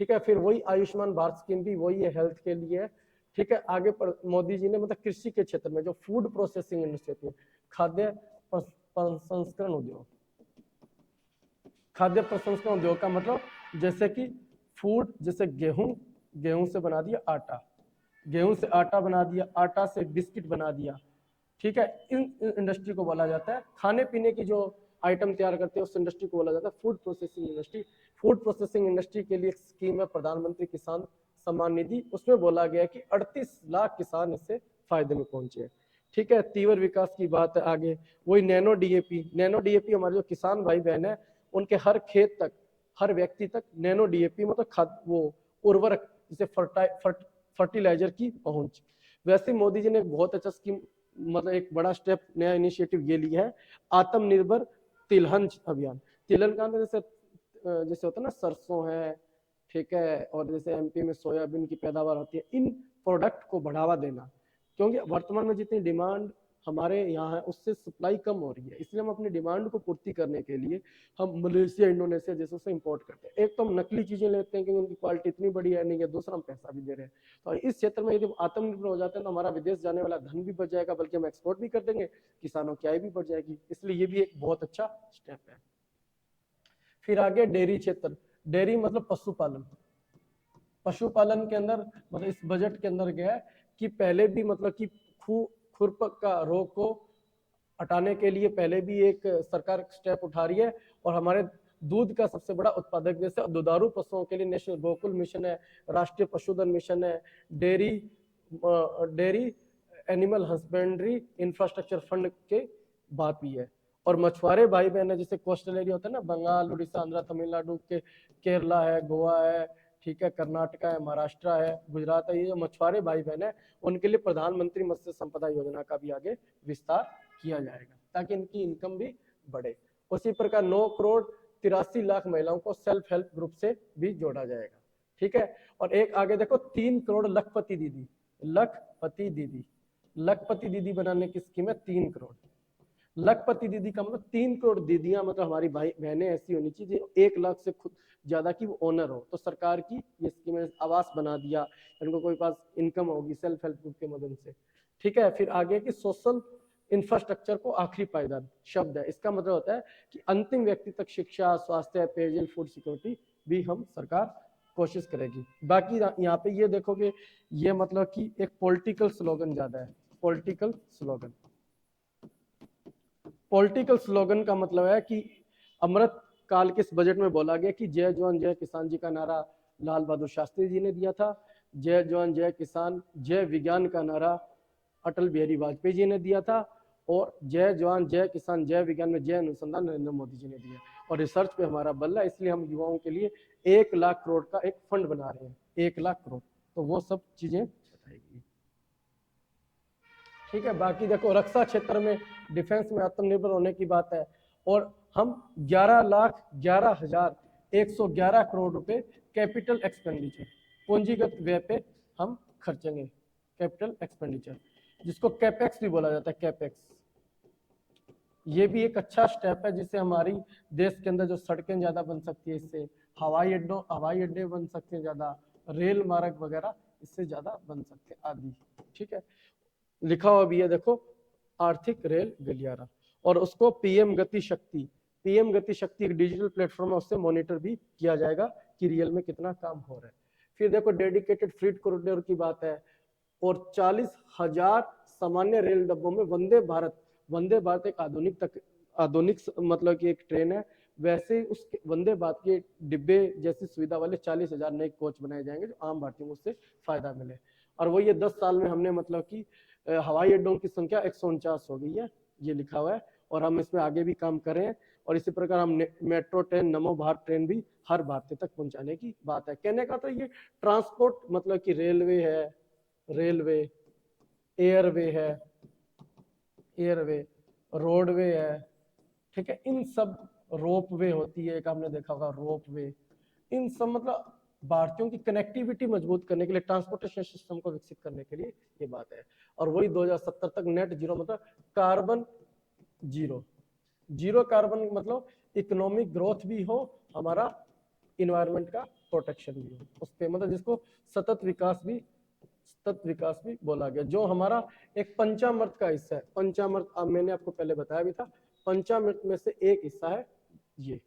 ठीक है, फिर वही आयुष्मान भारत स्कीम भी वही है, हेल्थ के लिए है। ठीक है, आगे पर मोदी जी ने मतलब कृषि के क्षेत्र में जो फूड प्रोसेसिंग इंडस्ट्री, खाद्य प्रसंस्करण उद्योग, खाद्य प्रसंस्करण उद्योग का मतलब जैसे कि फूड, जैसे गेहूं से बना दिया आटा, गेहूं से आटा बना दिया, आटा से बिस्किट बना दिया। ठीक है, इन इंडस्ट्री को बोला जाता है, खाने पीने की जो आइटम तैयार करते हैं उस इंडस्ट्री को बोला जाता है food processing industry. Food processing industry के लिए स्कीम है प्रधानमंत्री किसान सम्मान निधि, उसमें बोला गया कि 38 लाख किसान इससे फायदे में पहुंचे। ठीक है, तीव्र विकास की बात है आगे, वही नैनो डीएपी हमारे जो किसान भाई बहन है उनके हर खेत तक, हर व्यक्ति तक नैनो डीएपी मतलब खाद, वो उर्वरक जिसे फर्टिलाइजर की पहुंच। वैसे मोदी जी ने एक बहुत अच्छा स्कीम, मतलब एक बड़ा स्टेप, नया इनिशिएटिव ये लिया है, आत्मनिर्भर तिलहन अभियान। तिलहन का जैसे जैसे होता है ना सरसों है, ठीक है, और जैसे एमपी में सोयाबीन की पैदावार होती है, इन प्रोडक्ट को बढ़ावा देना, क्योंकि वर्तमान में जितनी डिमांड हमारे यहाँ है उससे सप्लाई कम हो रही है, इसलिए हम अपनी डिमांड को पूर्ति करने के लिए हम मलेशिया इंडोनेशिया जैसे से इंपोर्ट करते हैं। एक तो हम नकली चीजें लेते हैं क्योंकि उनकी क्वालिटी इतनी बढ़िया नहीं है, दूसरा हम पैसा भी दे रहे हैं। तो इस क्षेत्र में यदि आत्मनिर्भर हो जाते हैं तो हमारा विदेश जाने वाला धन भी बच जाएगा, बल्कि हम एक्सपोर्ट भी कर देंगे, किसानों की आय भी बढ़ जाएगी, इसलिए ये भी एक बहुत अच्छा स्टेप है। फिर आगे डेयरी क्षेत्र, डेयरी मतलब पशुपालन। पशुपालन के अंदर मतलब इस बजट के अंदर गया है कि पहले भी मतलब कि खुरपक का रोग को हटाने के लिए पहले भी एक सरकार स्टेप उठा रही है, और हमारे दूध का सबसे बड़ा उत्पादक देश है। दुधारू पशुओं के लिए नेशनल गोकुल मिशन है, राष्ट्रीय पशुधन मिशन है, dairy animal husbandry infrastructure fund के बात भी है। और मछुआरे भाई बहन है, जैसे कोस्टल एरिया होता है ना, बंगाल, उड़ीसा, आंध्र, तमिलनाडु के, केरला है, गोवा है, ठीक है, कर्नाटका है, महाराष्ट्र है, गुजरात है, ये जो मछुआरे भाई बहन है उनके लिए प्रधानमंत्री मत्स्य संपदा योजना का भी आगे विस्तार किया जाएगा ताकि इनकी इनकम भी बढ़े। उसी प्रकार 9,83,00,000 महिलाओं को सेल्फ हेल्प ग्रुप से भी जोड़ा जाएगा, ठीक है। और एक आगे देखो 3 करोड़ लखपति दीदी, लखपति दीदी बनाने की स्कीम है 3 करोड़। लखपति दीदी का मतलब 3 करोड़ दीदियां, मतलब हमारी भाई बहनें ऐसी होनी चाहिए 1 लाख से खुद ज्यादा की वो ओनर हो। तो सरकार की ये स्कीम है, आवास बना दिया, इनको कोई पास इनकम होगी सेल्फ हेल्प ग्रुप के मदद से, ठीक है। फिर आगे की सोशल इंफ्रास्ट्रक्चर को आखिरी पायदान शब्द है, इसका मतलब होता है कि अंतिम व्यक्ति तक शिक्षा, स्वास्थ्य, पेयजल, फूड सिक्योरिटी भी हम सरकार कोशिश करेगी। बाकी यहाँ पे ये देखोगे, ये मतलब कि एक पॉलिटिकल स्लोगन ज्यादा है, पॉलिटिकल स्लोगन का मतलब है कि अमृत काल के इस बजट में बोला गया कि जय जवान जय किसान जी का नारा लाल बहादुर शास्त्री जी ने दिया था, जय जवान जय किसान जय विज्ञान का नारा अटल बिहारी वाजपेयी जी ने दिया था, और जय जवान जय किसान जय विज्ञान में जय अनुसंधान नरेंद्र मोदी जी ने दिया। और रिसर्च पे हमारा बल है, इसलिए हम युवाओं के लिए 1 लाख करोड़ का एक फंड बना रहे हैं, 1 लाख करोड़। तो वो सब चीजें बताएगी, ठीक है। बाकी देखो रक्षा क्षेत्र में, डिफेंस में आत्मनिर्भर होने की बात है, और हम 11,11,111 करोड़ रुपए कैपिटल एक्सपेंडिचर, पूंजीगत व्यय पे हम खर्चेंगे, कैपिटल एक्सपेंडिचर, जिसको कैपेक्स भी बोला जाता है, कैपेक्स। ये भी एक अच्छा स्टेप है जिससे हमारी देश के अंदर जो सड़कें ज्यादा बन सकती है, इससे हवाई अड्डे बन सकते हैं ज्यादा, रेल मार्ग वगैरह इससे ज्यादा बन सकते हैं आदि, ठीक है। लिखा हुआ भी है देखो, आर्थिक रेल गलियारा, और उसको पीएम गति शक्ति एक डिजिटल प्लेटफॉर्म है, उससे मॉनिटर भी किया जाएगा कि रियल में कितना काम हो रहा है। फिर देखो डेडिकेटेड फ्रीट कॉरिडोर की बात है, और 40,000 सामान्य रेल डब्बों में वंदे भारत एक आधुनिक मतलब की एक ट्रेन है, वैसे उस वंदे भारत के डिब्बे जैसी सुविधा वाले 40,000 नए कोच बनाए जाएंगे जो आम भारतीयों को उससे फायदा मिले। और वो ये 10 साल में हमने मतलब कि हवाई अड्डों की संख्या 149 हो गई है, ये लिखा हुआ है, और हम इसमें आगे भी काम कर रहे हैं। और इसी प्रकार हम मेट्रो ट्रेन, नमो भारत ट्रेन भी हर भारतीय तक पहुंचाने की बात है। कहने का तो ये ट्रांसपोर्ट मतलब कि रेलवे, एयरवे, रोडवे है, ठीक है, इन सब, रोपवे होती है एक, आपने देखा होगा रोपवे, इन सब मतलब भारतीयों की कनेक्टिविटी मजबूत करने के लिए, ट्रांसपोर्टेशन सिस्टम को विकसित करने के लिए ये बात है। और वही 2070 तक नेट जीरो मतलब कार्बन जीरो कार्बन मतलब इकोनॉमिक ग्रोथ भी हो, हमारा इन्वायरमेंट का प्रोटेक्शन भी हो उस पे, मतलब जिसको सतत विकास भी बोला गया, जो हमारा एक पंचामृत का हिस्सा है। पंचामृत मैंने आपको पहले बताया भी था, पंचामृत में से एक हिस्सा है ये।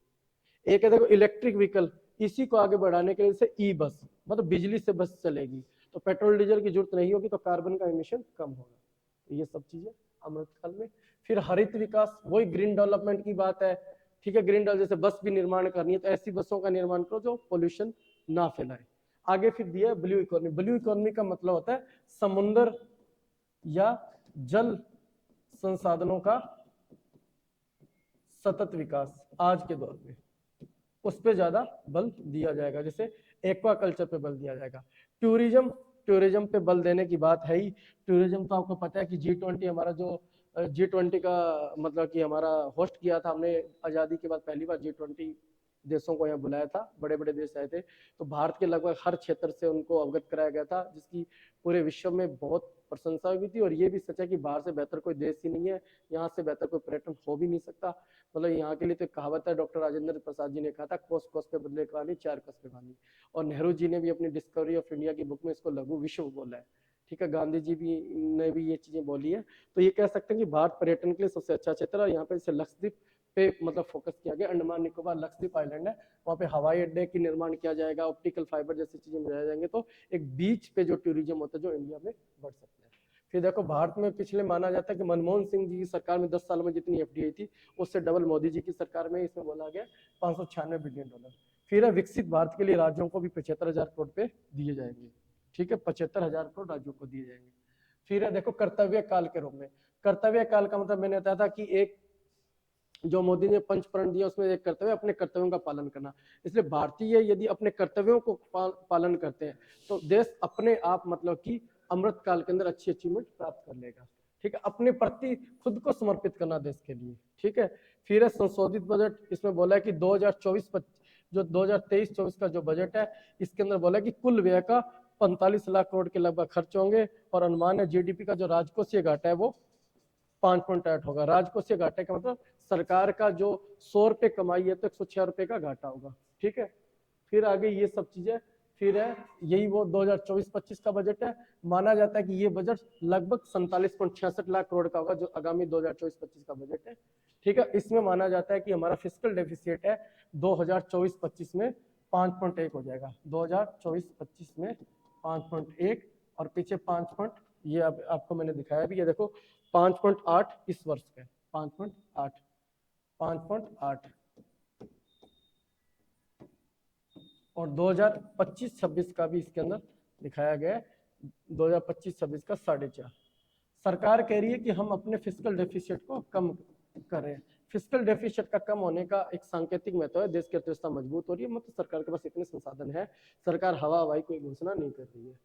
एक है देखो इलेक्ट्रिक व्हीकल, इसी को आगे बढ़ाने के लिए जैसे ई बस, मतलब बिजली से बस चलेगी तो पेट्रोल डीजल की जरूरत नहीं होगी, तो कार्बन का इमिशन कम होगा। तो ये सब चीजें अमृतकाल में। फिर हरित विकास, वही ग्रीन डेवलपमेंट की बात है, ठीक है। ग्रीन डेवलप जैसे बस भी निर्माण करनी है तो ऐसी बसों का निर्माण करो जो पोल्यूशन ना फैलाए। आगे फिर दिया ब्लू इकोनॉमी। ब्लू इकोनॉमी का मतलब होता है समुद्र या जल संसाधनों का सतत विकास आज के दौर में, उस पर ज्यादा बल दिया जाएगा, जैसे एक्वाकल्चर पे बल दिया जाएगा। टूरिज्म पे बल देने की बात है ही। टूरिज्म तो आपको पता है कि G20 हमारा जो G20 का मतलब कि हमारा होस्ट किया था हमने, आजादी के बाद पहली बार G20 देशों को यहाँ बुलाया था, बड़े बड़े देश आए थे, तो भारत के लगभग हर क्षेत्र से उनको अवगत कराया गया था, जिसकी पूरे विश्व में बहुत प्रशंसा हुई थी। और ये भी सच है कि बाहर से बेहतर कोई देश ही नहीं है, यहाँ से बेहतर कोई पर्यटन हो भी नहीं सकता। मतलब यहाँ के लिए तो कहावत है, डॉक्टर राजेंद्र प्रसाद जी ने कहा था, कोस कोस पे बदले कहानी, चार कस पे कहानी। और नेहरू जी ने भी अपनी डिस्कवरी ऑफ इंडिया की बुक में इसको लघु विश्व बोला है। ठीक है, गांधी जी भी ने भी ये चीजें बोली है। तो ये कह सकते हैं कि भारत पर्यटन के लिए सबसे अच्छा क्षेत्र है। और यहाँ पे जैसे लक्षद्वीप पे मतलब फोकस किया गया, अंडमान निकोबार लक्षद्वीप आइलैंड है, वहाँ पे हवाई अड्डे की निर्माण किया जाएगा, ऑप्टिकल फाइबर जैसी चीजें बनाए जाएंगे, तो एक बीच पे जो टूरिज्म होता है जो इंडिया में बढ़ सकता है। फिर देखो, भारत में पिछले माना जाता है कि मनमोहन सिंह जी की सरकार में 10 साल में जितनी एफडीआई थी उससे डबल मोदी जी की सरकार में, इसमें बोला गया 596 बिलियन डॉलर। फिर है विकसित भारत के लिए राज्यों को भी 75,000 करोड़ पे दिए जाएंगे। ठीक है, 75,000 करोड़ राज्यों को दिए जाएंगे। फिर है देखो कर्तव्य काल के रूप में। कर्तव्य काल का मतलब मैंने बताया था कि एक जो मोदी ने पंच प्रण दिया उसमें एक कर्तव्य अपने कर्तव्यों का पालन करना। इसलिए भारतीय यदि अपने कर्तव्यों को पालन करते हैं तो देश अपने आप मतलब कि अमृत काल के अंदर अच्छी अचीवमेंट प्राप्त कर लेगा। ठीक है, अपने प्रति खुद को समर्पित करना देश के लिए। ठीक है, फिर है संशोधित बजट। इसमें बोला है कि 2024 जो 2023-24 का जो बजट है, इसके अंदर बोला है कि कुल व्यय का 45 लाख करोड़ के लगभग खर्च होंगे। और अनुमान है जीडीपी का जो राजकोषीय घाटा है वो 5.8 होगा। राजकोषीय घाटे का मतलब सरकार का जो 100 रुपए कमाई है तो 106 रुपए का घाटा होगा। ठीक है, फिर आगे ये सब चीजें। फिर है यही वो 2024-25 का बजट है। माना जाता है कि ये बजट लगभग 47.66 लाख करोड़ का होगा जो आगामी 2024-25 का बजट है। ठीक है, इसमें माना जाता है कि हमारा फिस्कल डेफिसिट है 2024-25 में 5.1 हो जाएगा। 2024-25 में 5.1 और पीछे 5. ये आपको मैंने दिखाया भी, ये देखो 5.8 इस वर्ष का, 5.8 और 2025-26 का भी इसके अंदर दिखाया गया है, 2025-26 का 4.5। सरकार कह रही है कि हम अपने फिस्कल डेफिसिट को कम करें। फिस्कल डेफिसिट का कम होने का एक सांकेतिक महत्व है, देश की अर्थव्यवस्था मजबूत हो रही है, मतलब सरकार के पास इतने संसाधन है, सरकार हवा हवाई कोई घोषणा नहीं कर रही है।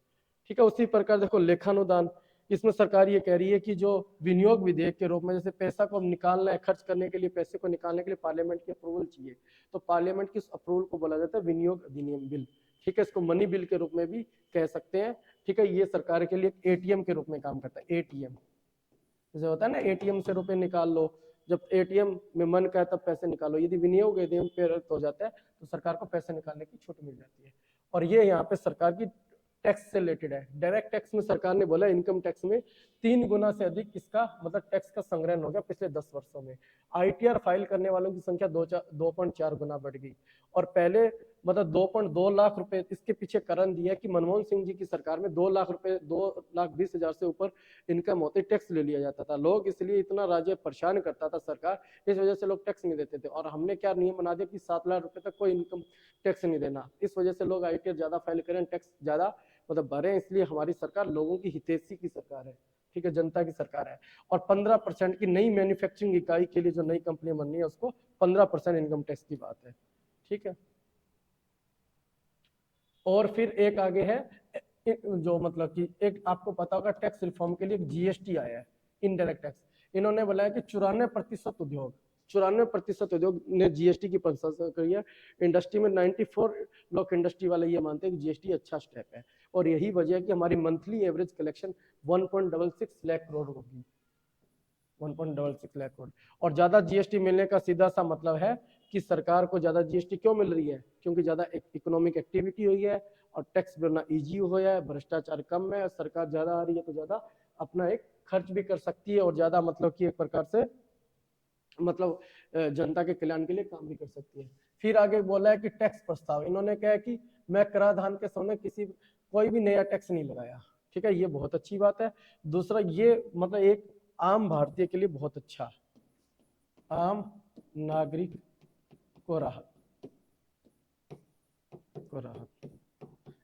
ठीक है, उसी प्रकार देखो लेखानुदान। इसमें सरकार ये कह रही है कि जो विनियोग विधेयक के रूप में जैसे पैसा को निकालना है, खर्च करने के लिए पैसे को निकालने के लिए पार्लियामेंट की अप्रूवल चाहिए, तो पार्लियामेंट की अप्रूवल को बोला जाता है विनियोग अधिनियम बिल। ठीक है, इसको मनी बिल के रूप में भी कह सकते हैं। ठीक है, ये सरकार के लिए एटीएम के रूप में काम करता है। एटीएम जैसे होता है ना, एटीएम से रुपए निकाल लो, जब एटीएम में मन का है तब पैसे निकालो। यदि विनियोग अधिनियम पे रद्द हो जाता है तो सरकार को पैसे निकालने की छूट मिल जाती है। और ये यहाँ पे सरकार की टैक्स से रिलेटेड है। डायरेक्ट टैक्स में सरकार ने बोला इनकम टैक्स में 3 गुना से अधिक इसका मतलब टैक्स का संग्रहण हो गया पिछले 10 वर्षों में। आईटीआर फाइल करने वालों की संख्या 2.4 गुना बढ़ गई। और पहले मतलब 2.2 लाख रुपए, इसके पीछे कारण दिया कि मनमोहन सिंह जी की सरकार में 2 लाख रुपए 2,20,000 से ऊपर इनकम होते टैक्स ले लिया जाता था। लोग इसलिए इतना राज्य परेशान करता था सरकार, इस वजह से लोग टैक्स नहीं देते थे। और हमने क्या नियम बना दिया कि 7 लाख रुपए तक कोई इनकम टैक्स नहीं देना। इस वजह से लोग आईटीआर ज्यादा फाइल करें, टैक्स ज्यादा मतलब भरे। इसलिए हमारी सरकार लोगों की हितैषी की सरकार है। ठीक है, जनता की सरकार है। और 15% की नई मैन्युफैक्चरिंग इकाई के लिए जो नई कंपनी बननी है उसको 15% इनकम टैक्स की बात है। ठीक है, और फिर एक आगे है जो मतलब कि एक आपको पता होगा टैक्स रिफॉर्म के लिए जीएसटी आया है, इनडायरेक्ट टैक्स। इन्होंने बोला कि 94% उद्योग ने जीएसटी की प्रशंसा करी है। इंडस्ट्री में 94 लोग इंडस्ट्री वाले ये मानते हैं कि जीएसटी अच्छा स्टेप है। और यही वजह है कि हमारी monthly average collection 1.66 lakh crore होगी, 1.66 लाख करोड़। और ज्यादा जीएसटी मिलने का सीधा सा मतलब है कि सरकार को ज्यादा जीएसटी क्यों मिल रही है, क्योंकि ज्यादा इकोनॉमिक एक्टिविटी हुई है और टैक्स भरना इजी हो गया है, भ्रष्टाचार कम है, सरकार ज्यादा आ रही है तो ज्यादा अपना एक खर्च भी कर सकती है और ज्यादा मतलब कि एक प्रकार से मतलब जनता के कल्याण के लिए काम भी कर सकती है। फिर आगे बोला है कि टैक्स प्रस्ताव। इन्होंने कहा है कि मैं कराधान के समय कोई भी नया टैक्स नहीं लगाया। ठीक है, ये बहुत अच्छी बात है। दूसरा ये मतलब एक आम भारतीय के लिए बहुत अच्छा, आम नागरिक को राहत।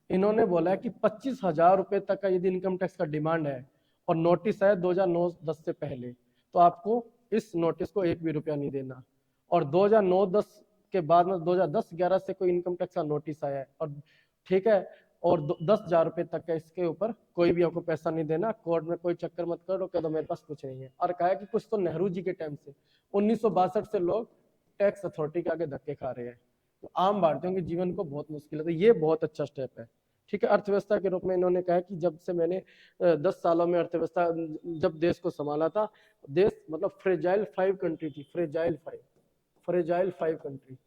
इन्होंने बोला है कि 25,000 रुपए तक का यदि इनकम टैक्स का डिमांड है और नोटिस है 2009-10 से पहले, तो आपको इस नोटिस को 1 भी रुपया नहीं देना। और 2009-10 के बाद में 2010-11 से कोई इनकम टैक्स का नोटिस आया है और ठीक है, और 10,000 रुपए तक का इसके ऊपर कोई भी आपको पैसा नहीं देना। कोर्ट में कोई चक्कर मत करो, कह दो मेरे पास कुछ नहीं है। और कहा है कि कुछ तो नेहरू जी के टाइम से 1962 से लोग टैक्स अथॉरिटी के आगे धक्के खा रहे हैं। तो आम भारतीयों के जीवन को बहुत मुश्किल है। तो ये बहुत अच्छा स्टेप है। ठीक है, अर्थव्यवस्था के रूप में इन्होंने कहा कि जब से मैंने 10 सालों में अर्थव्यवस्था जब देश को संभाला था, देश मतलब फ्रेजाइल 5 कंट्री थी, फ्रेजाइल 5 कंट्री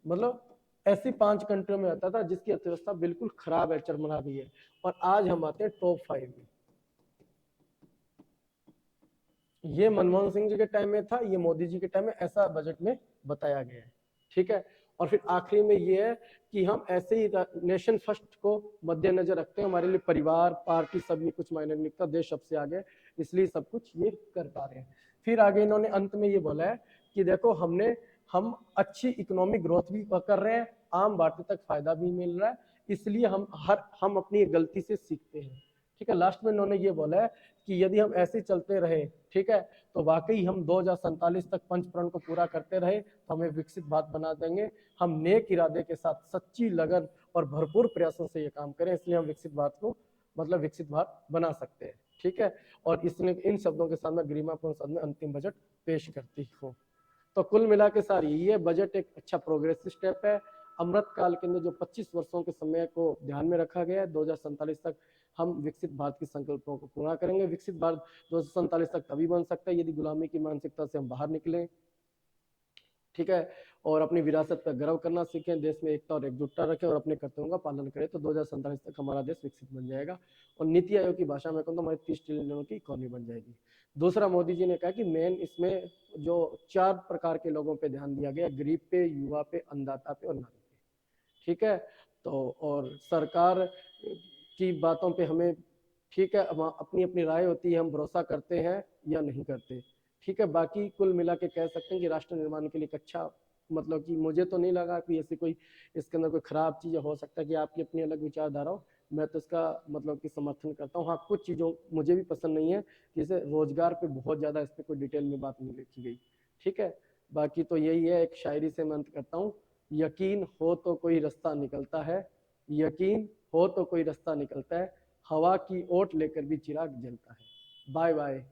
मतलब ऐसी 5 कंट्रियों में आता था जिसकी अर्थव्यवस्था बिल्कुल खराब है, चरमरा गई है, और आज हम आते हैं टॉप 5 में। ये मनमोहन सिंह जी के टाइम में था, ये मोदी जी के टाइम में ऐसा बजट में बताया गया है। ठीक है, और फिर आखिरी में ये है कि हम ऐसे ही नेशन फर्स्ट को मद्देनजर रखते हैं, हमारे लिए परिवार पार्टी सब ये कुछ मायने नहीं रखता, देश सबसे आगे, इसलिए सब कुछ ये कर पा रहे हैं। फिर आगे इन्होंने अंत में ये बोला है कि देखो हम अच्छी इकोनॉमिक ग्रोथ भी कर रहे हैं, आम भारतीय तक फायदा भी मिल रहा है, इसलिए हम अपनी गलती से सीखते हैं। ठीक है, लास्ट में इन्होंने ये बोला है कि यदि हम ऐसे चलते रहे, ठीक है, तो वाकई हम 2047 तक पंचप्रण को पूरा करते रहे तो हमें विकसित भारत बना देंगे। हम नेक इरादे के साथ सच्ची लगन और भरपूर प्रयासों से ये काम करें, इसलिए हम विकसित भारत को मतलब विकसित भारत बना सकते हैं। ठीक है, और इसने इन शब्दों के साथ मैं गरिमा पूर्ण सदन में अंतिम बजट पेश करती हूँ। तो कुल मिला के सारी ये बजट एक अच्छा प्रोग्रेसिव स्टेप है। अमृत काल के अंदर जो 25 वर्षों के समय को ध्यान में रखा गया है, 2047 तक हम विकसित भारत की संकल्पों को पूरा करेंगे। विकसित भारत 2047 तक तभी बन सकता है यदि गुलामी की मानसिकता से हम बाहर निकलें। ठीक है, और अपनी विरासत पर गर्व करना सीखें, देश में एकता और एकजुटता रखें और अपने कर्तव्यों का पालन करें, तो 2047 तक हमारा देश विकसित बन जाएगा। और नीति आयोग की भाषा में कहूँ तो हमारी 30 ट्रिलियन डॉलर की इकोनॉमी बन जाएगी। दूसरा, मोदी जी ने कहा कि मेन इसमें जो 4 प्रकार के लोगों पे ध्यान दिया गया, गरीब पे, युवा पे, अन्नदाता पे और नारी पे। ठीक है, तो और सरकार की बातों पे हमें, ठीक है, अपनी अपनी राय होती है, हम भरोसा करते हैं या नहीं करते। ठीक है, बाकी कुल मिला के कह सकते हैं कि राष्ट्र निर्माण के लिए एक अच्छा, मतलब कि मुझे तो नहीं लगा कि ऐसी कोई इसके अंदर कोई खराब चीज़ हो सकता है कि आपकी अपनी अलग विचारधारा हो, मैं तो इसका मतलब कि समर्थन करता हूँ। हाँ, कुछ चीज़ों मुझे भी पसंद नहीं है, जैसे रोजगार पे बहुत ज़्यादा इस पर कोई डिटेल में बात नहीं लिखी गई। ठीक है, बाकी तो यही है, एक शायरी से मैं अंत करता हूँ, यकीन हो तो कोई रास्ता निकलता है, यकीन हो तो कोई रास्ता निकलता है, हवा की ओट लेकर भी चिराग जलता है। Bye bye.